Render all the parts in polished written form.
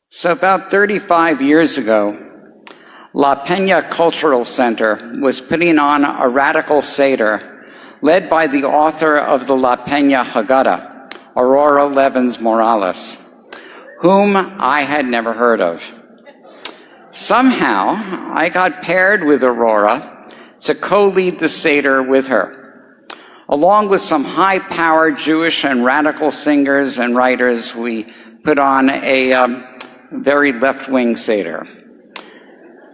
So about 35 years ago, La Peña Cultural Center was putting on a radical Seder led by the author of the La Peña Haggadah, Aurora Levins Morales, whom I had never heard of. Somehow, I got paired with Aurora to co-lead the Seder with her. Along with some high-powered Jewish and radical singers and writers, we put on a very left-wing Seder.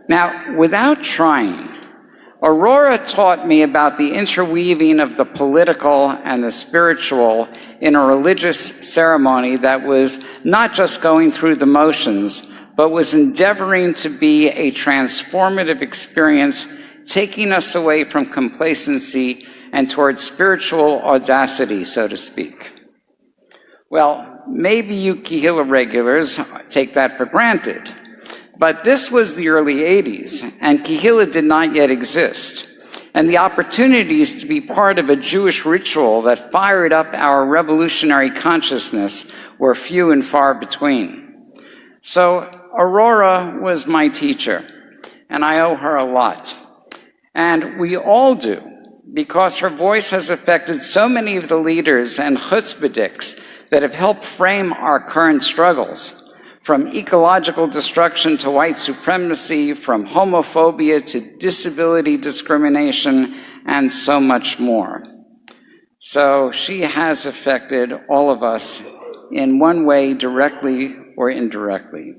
Now, without trying, Aurora taught me about the interweaving of the political and the spiritual in a religious ceremony that was not just going through the motions, but was endeavoring to be a transformative experience, taking us away from complacency and towards spiritual audacity, so to speak. Well, maybe you Kehilla regulars take that for granted, but this was the early 80s, and Kehilla did not yet exist, and the opportunities to be part of a Jewish ritual that fired up our revolutionary consciousness were few and far between. So Aurora was my teacher, and I owe her a lot. And we all do, because her voice has affected so many of the leaders and chutzpahdiks that have helped frame our current struggles, from ecological destruction to white supremacy, from homophobia to disability discrimination, and so much more. So she has affected all of us in one way, directly or indirectly.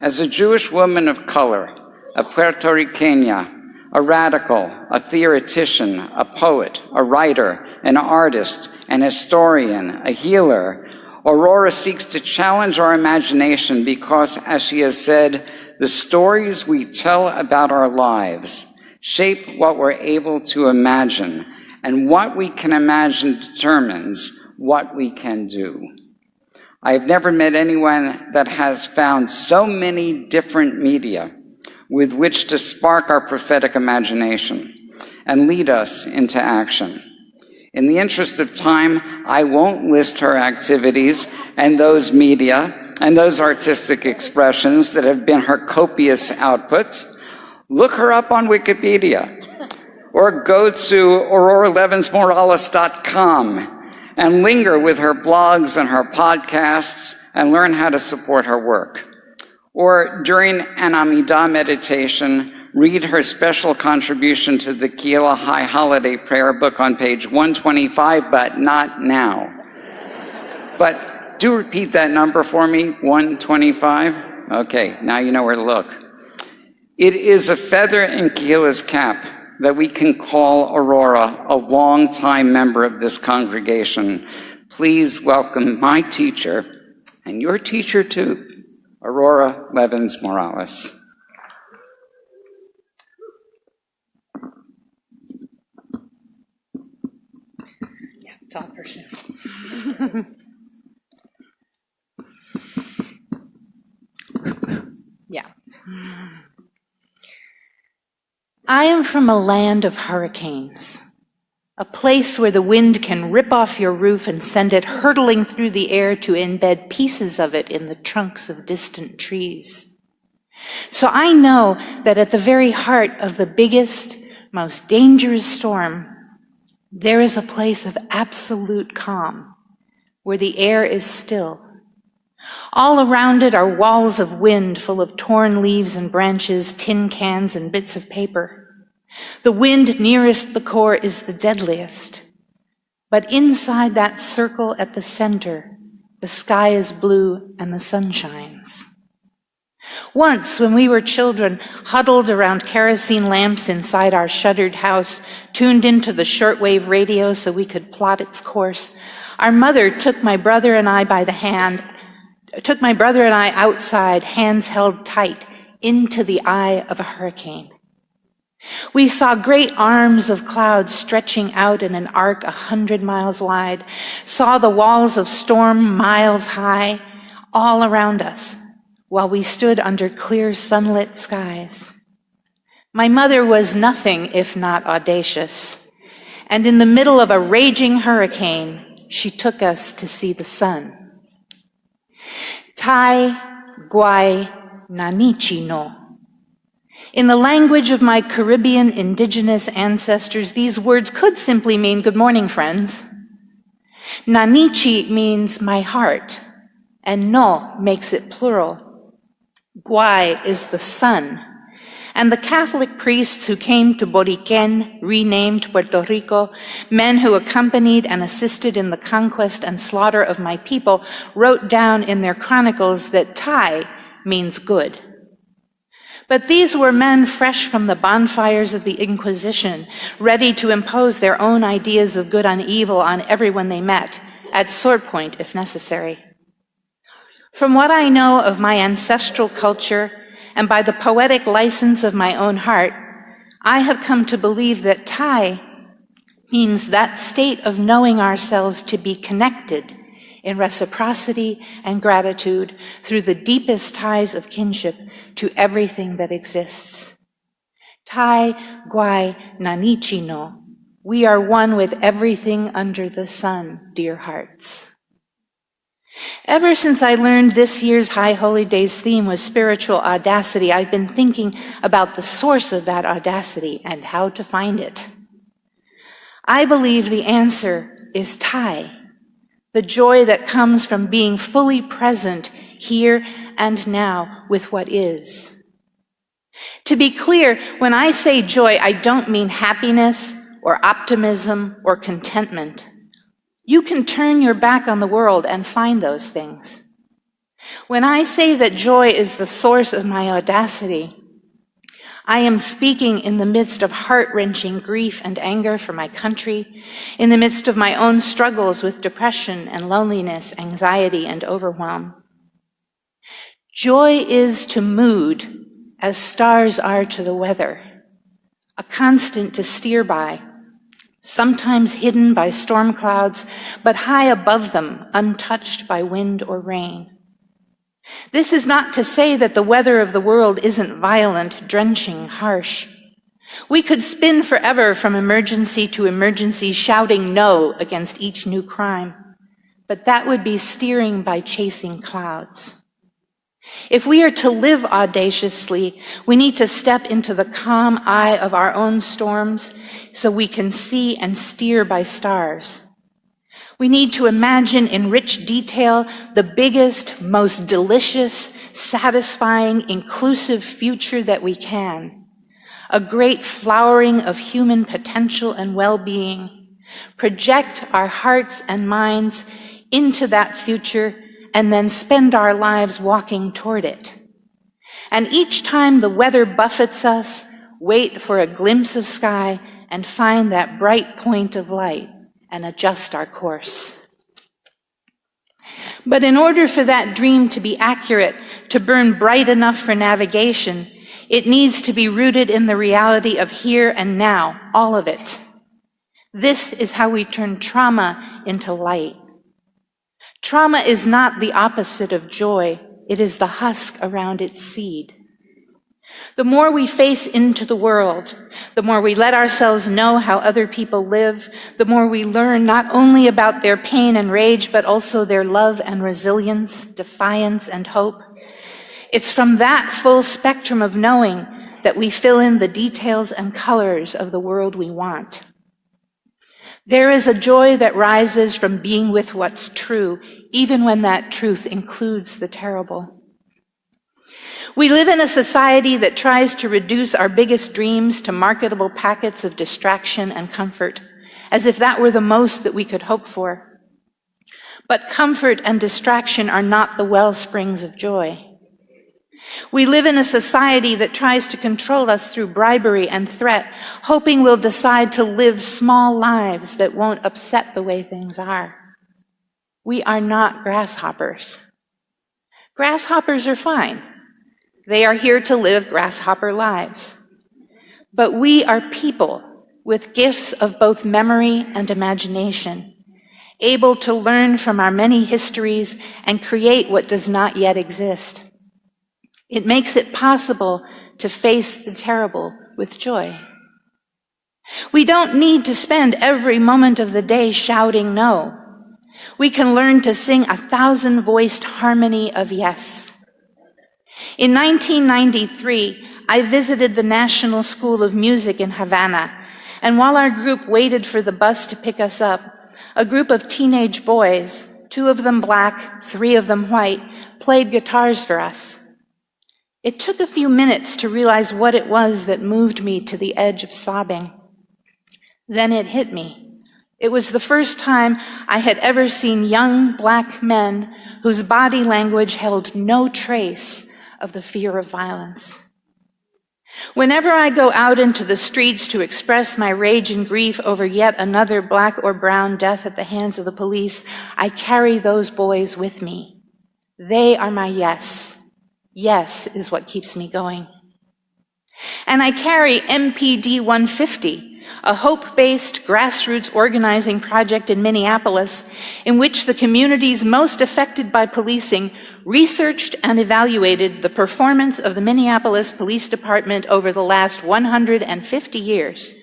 As a Jewish woman of color, a Puerto Ricana, a radical, a theoretician, a poet, a writer, an artist, an historian, a healer, Aurora seeks to challenge our imagination because, as she has said, the stories we tell about our lives shape what we're able to imagine, and what we can imagine determines what we can do. I have never met anyone that has found so many different media with which to spark our prophetic imagination and lead us into action. In the interest of time, I won't list her activities and those media and those artistic expressions that have been her copious outputs. Look her up on Wikipedia or go to auroralevinsmorales.com and linger with her blogs and her podcasts and learn how to support her work. Or during an Amidah meditation, read her special contribution to the Kehilla High Holiday Prayer Book on page 125, but not now. But do repeat that number for me, 125. Okay, now you know where to look. It is a feather in Kehilla's cap that we can call Aurora a long-time member of this congregation. Please welcome my teacher, and your teacher too, Aurora Levins Morales. Yeah, tall person. Yeah. I am from a land of hurricanes, a place where the wind can rip off your roof and send it hurtling through the air to embed pieces of it in the trunks of distant trees. So I know that at the very heart of the biggest, most dangerous storm, there is a place of absolute calm, where the air is still. All around it are walls of wind full of torn leaves and branches, tin cans and bits of paper. The wind nearest the core is the deadliest. But inside that circle at the center, the sky is blue and the sun shines. Once, when we were children, huddled around kerosene lamps inside our shuttered house, tuned into the shortwave radio so we could plot its course, our mother took my brother and I outside, hands held tight, into the eye of a hurricane. We saw great arms of clouds stretching out in an arc 100 miles wide, saw the walls of storm miles high, all around us, while we stood under clear sunlit skies. My mother was nothing if not audacious, and in the middle of a raging hurricane, she took us to see the sun. Tai Guai Nanichi no. In the language of my Caribbean indigenous ancestors, these words could simply mean good morning, friends. Nanichi means my heart, and no makes it plural. Guai is the sun, and the Catholic priests who came to Boriquen, renamed Puerto Rico, men who accompanied and assisted in the conquest and slaughter of my people, wrote down in their chronicles that Tai means good. But these were men fresh from the bonfires of the Inquisition, ready to impose their own ideas of good and evil on everyone they met, at sword point if necessary. From what I know of my ancestral culture, and by the poetic license of my own heart, I have come to believe that Tai means that state of knowing ourselves to be connected in reciprocity and gratitude through the deepest ties of kinship to everything that exists. Tai Guai Nanichi no. We are one with everything under the sun, dear hearts. Ever since I learned this year's High Holy Days theme was spiritual audacity, I've been thinking about the source of that audacity and how to find it. I believe the answer is Tai, the joy that comes from being fully present here and now with what is. To be clear, when I say joy, I don't mean happiness or optimism or contentment. You can turn your back on the world and find those things. When I say that joy is the source of my audacity, I am speaking in the midst of heart-wrenching grief and anger for my country, in the midst of my own struggles with depression and loneliness, anxiety and overwhelm. Joy is to mood as stars are to the weather, a constant to steer by, sometimes hidden by storm clouds, but high above them, untouched by wind or rain. This is not to say that the weather of the world isn't violent, drenching, harsh. We could spin forever from emergency to emergency, shouting no against each new crime, but that would be steering by chasing clouds. If we are to live audaciously, we need to step into the calm eye of our own storms so we can see and steer by stars. We need to imagine in rich detail the biggest, most delicious, satisfying, inclusive future that we can. A great flowering of human potential and well-being. Project our hearts and minds into that future and then spend our lives walking toward it. And each time the weather buffets us, wait for a glimpse of sky and find that bright point of light and adjust our course. But in order for that dream to be accurate, to burn bright enough for navigation, it needs to be rooted in the reality of here and now, all of it. This is how we turn trauma into light. Trauma is not the opposite of joy. It is the husk around its seed. The more we face into the world, the more we let ourselves know how other people live, the more we learn not only about their pain and rage, but also their love and resilience, defiance and hope. It's from that full spectrum of knowing that we fill in the details and colors of the world we want. There is a joy that rises from being with what's true, even when that truth includes the terrible. We live in a society that tries to reduce our biggest dreams to marketable packets of distraction and comfort, as if that were the most that we could hope for. But comfort and distraction are not the wellsprings of joy. We live in a society that tries to control us through bribery and threat, hoping we'll decide to live small lives that won't upset the way things are. We are not grasshoppers. Grasshoppers are fine. They are here to live grasshopper lives. But we are people with gifts of both memory and imagination, able to learn from our many histories and create what does not yet exist. It makes it possible to face the terrible with joy. We don't need to spend every moment of the day shouting no. We can learn to sing a 1,000-voiced harmony of yes. In 1993, I visited the National School of Music in Havana, and while our group waited for the bus to pick us up, a group of teenage boys, 2 of them black, 3 of them white, played guitars for us. It took a few minutes to realize what it was that moved me to the edge of sobbing. Then it hit me. It was the first time I had ever seen young black men whose body language held no trace of the fear of violence. Whenever I go out into the streets to express my rage and grief over yet another black or brown death at the hands of the police, I carry those boys with me. They are my yes. Yes is what keeps me going. And I carry MPD 150, a hope-based grassroots organizing project in Minneapolis in which the communities most affected by policing researched and evaluated the performance of the Minneapolis Police Department over the last 150 years,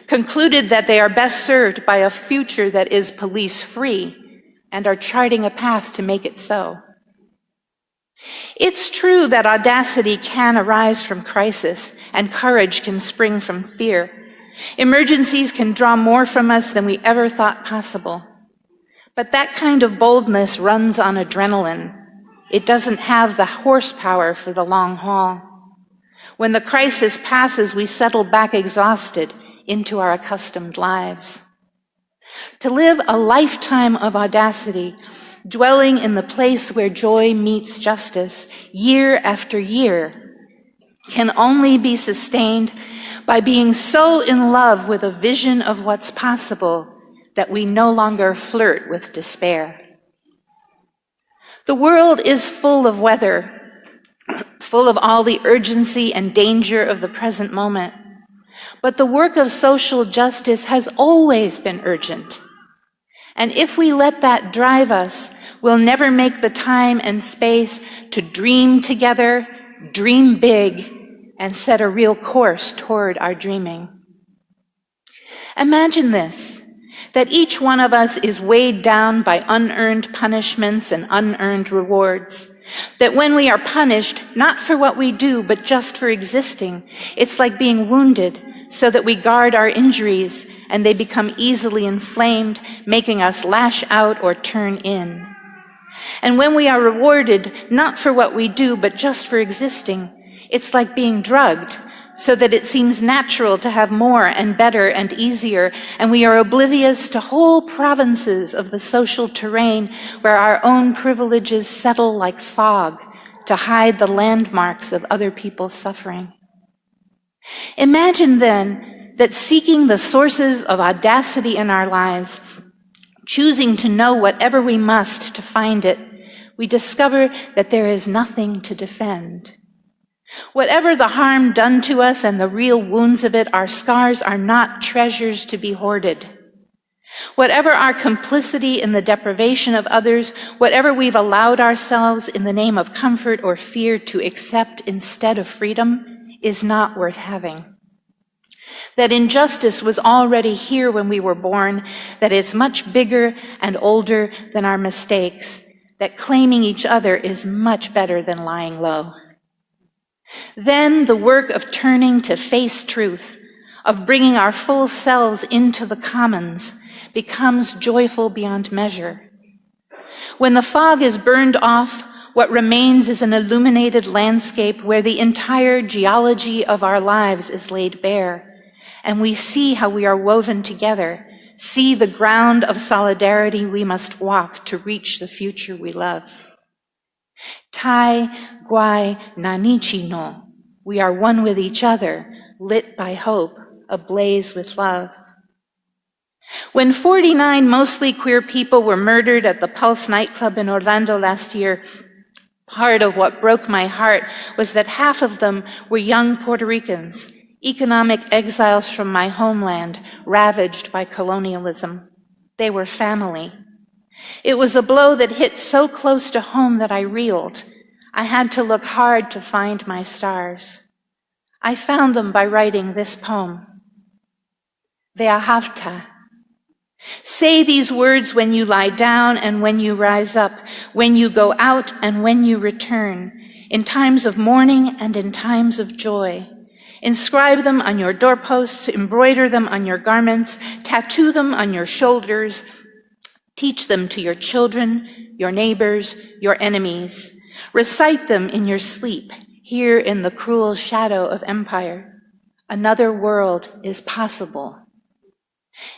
concluded that they are best served by a future that is police-free, and are charting a path to make it so. It's true that audacity can arise from crisis, and courage can spring from fear. Emergencies can draw more from us than we ever thought possible. But that kind of boldness runs on adrenaline. It doesn't have the horsepower for the long haul. When the crisis passes, we settle back exhausted into our accustomed lives. To live a lifetime of audacity, dwelling in the place where joy meets justice, year after year, can only be sustained by being so in love with a vision of what's possible that we no longer flirt with despair. The world is full of weather, full of all the urgency and danger of the present moment. But the work of social justice has always been urgent. And if we let that drive us, we'll never make the time and space to dream together, dream big, and set a real course toward our dreaming. Imagine this, that each one of us is weighed down by unearned punishments and unearned rewards. That when we are punished, not for what we do, but just for existing, it's like being wounded, so that we guard our injuries and they become easily inflamed, making us lash out or turn in. And when we are rewarded, not for what we do, but just for existing, it's like being drugged, so that it seems natural to have more and better and easier, and we are oblivious to whole provinces of the social terrain where our own privileges settle like fog to hide the landmarks of other people's suffering. Imagine then that seeking the sources of audacity in our lives, choosing to know whatever we must to find it, we discover that there is nothing to defend. Whatever the harm done to us and the real wounds of it, our scars are not treasures to be hoarded. Whatever our complicity in the deprivation of others, whatever we've allowed ourselves in the name of comfort or fear to accept instead of freedom, is not worth having. That injustice was already here when we were born, that it's much bigger and older than our mistakes, that claiming each other is much better than lying low. Then the work of turning to face truth, of bringing our full selves into the commons, becomes joyful beyond measure. When the fog is burned off, what remains is an illuminated landscape where the entire geology of our lives is laid bare, and we see how we are woven together, see the ground of solidarity we must walk to reach the future we love. Tai Guai Nanichi no. We are one with each other, lit by hope, ablaze with love. When 49 mostly queer people were murdered at the Pulse nightclub in Orlando last year, part of what broke my heart was that half of them were young Puerto Ricans, economic exiles from my homeland, ravaged by colonialism. They were family. It was a blow that hit so close to home that I reeled. I had to look hard to find my stars. I found them by writing this poem. Ve'ahavta. Say these words when you lie down and when you rise up, when you go out and when you return, in times of mourning and in times of joy. Inscribe them on your doorposts, embroider them on your garments, tattoo them on your shoulders. Teach them to your children, your neighbors, your enemies. Recite them in your sleep, here in the cruel shadow of empire. Another world is possible.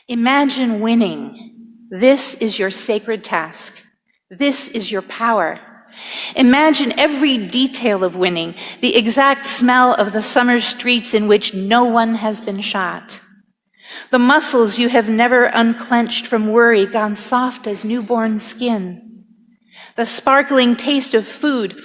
Imagine winning. This is your sacred task. This is your power. Imagine every detail of winning, the exact smell of the summer streets in which no one has been shot. The muscles you have never unclenched from worry gone soft as newborn skin. The sparkling taste of food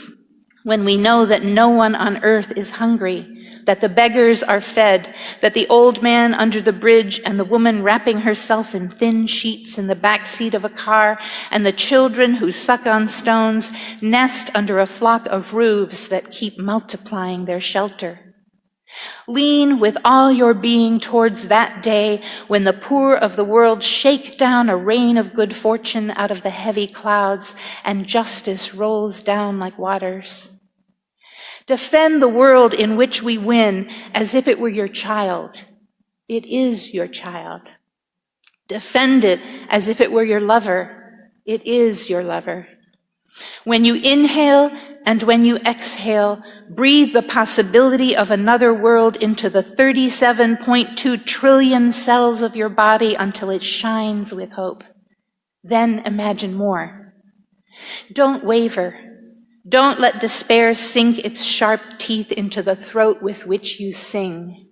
when we know that no one on earth is hungry, that the beggars are fed, that the old man under the bridge and the woman wrapping herself in thin sheets in the back seat of a car, and the children who suck on stones nest under a flock of roofs that keep multiplying their shelter. Lean with all your being towards that day when the poor of the world shake down a rain of good fortune out of the heavy clouds and justice rolls down like waters. Defend the world in which we win as if it were your child. It is your child. Defend it as if it were your lover. It is your lover. When you inhale and when you exhale, breathe the possibility of another world into the 37.2 trillion cells of your body until it shines with hope. Then imagine more. Don't waver. Don't let despair sink its sharp teeth into the throat with which you sing.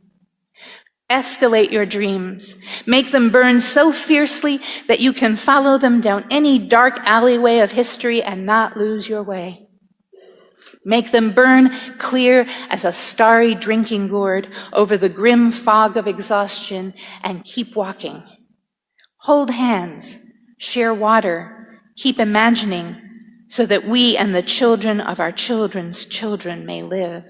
Escalate your dreams. Make them burn so fiercely that you can follow them down any dark alleyway of history and not lose your way. Make them burn clear as a starry drinking gourd over the grim fog of exhaustion and keep walking. Hold hands, share water, keep imagining, so that we and the children of our children's children may live.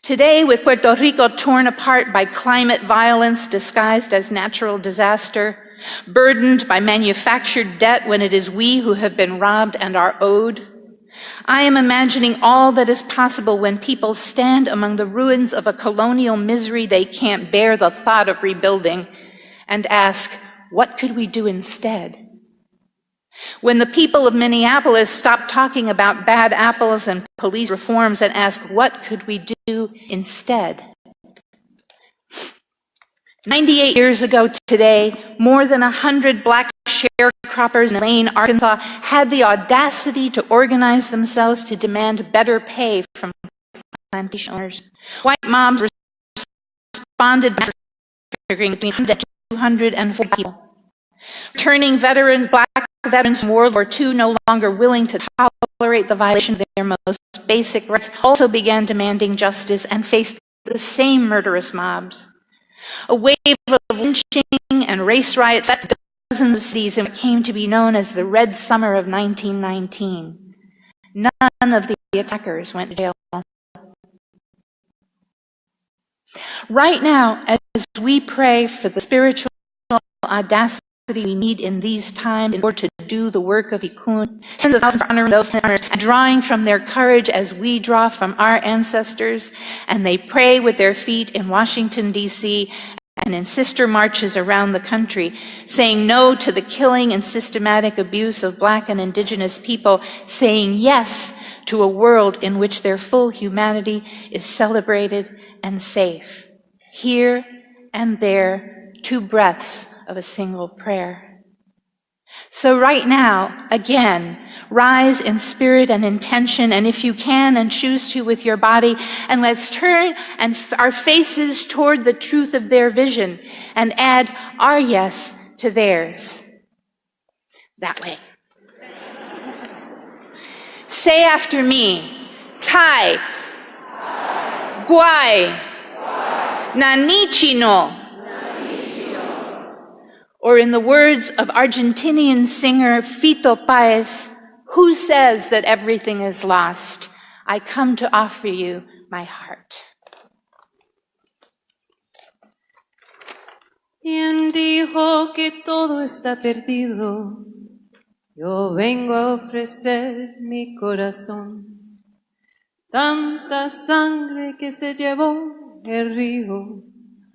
Today, with Puerto Rico torn apart by climate violence disguised as natural disaster, burdened by manufactured debt when it is we who have been robbed and are owed, I am imagining all that is possible when people stand among the ruins of a colonial misery they can't bear the thought of rebuilding and ask, what could we do instead? When the people of Minneapolis stop talking about bad apples and police reforms and ask, what could we do instead? 98 years ago today, more than 100 black sharecroppers in Lane, Arkansas, had the audacity to organize themselves to demand better pay from plantation owners. White mobs responded by massacring between 100 and 240 people. Returning black veterans from World War II, no longer willing to tolerate the violation of their most basic rights, also began demanding justice and faced the same murderous mobs. A wave of lynching and race riots at dozens of cities in what came to be known as the Red Summer of 1919. None of the attackers went to jail. Right now, as we pray for the spiritual audacity we need in these times in order to do the work of Tikkun, tens of thousands are honoring those and drawing from their courage as we draw from our ancestors, and they pray with their feet in Washington, D.C., and in sister marches around the country, saying no to the killing and systematic abuse of Black and Indigenous people, saying yes to a world in which their full humanity is celebrated and safe. Here and there, 2 breaths of a single prayer. So right now, again, rise in spirit and intention, and if you can and choose to with your body, and let's turn our faces toward the truth of their vision and add our yes to theirs. That way. Say after me, Tai, Guai, Nanichino. Or in the words of Argentinian singer Fito Páez, who says that everything is lost? I come to offer you my heart. Quien dijo que todo está perdido? Yo vengo a ofrecer mi corazón. Tanta sangre que se llevó el río,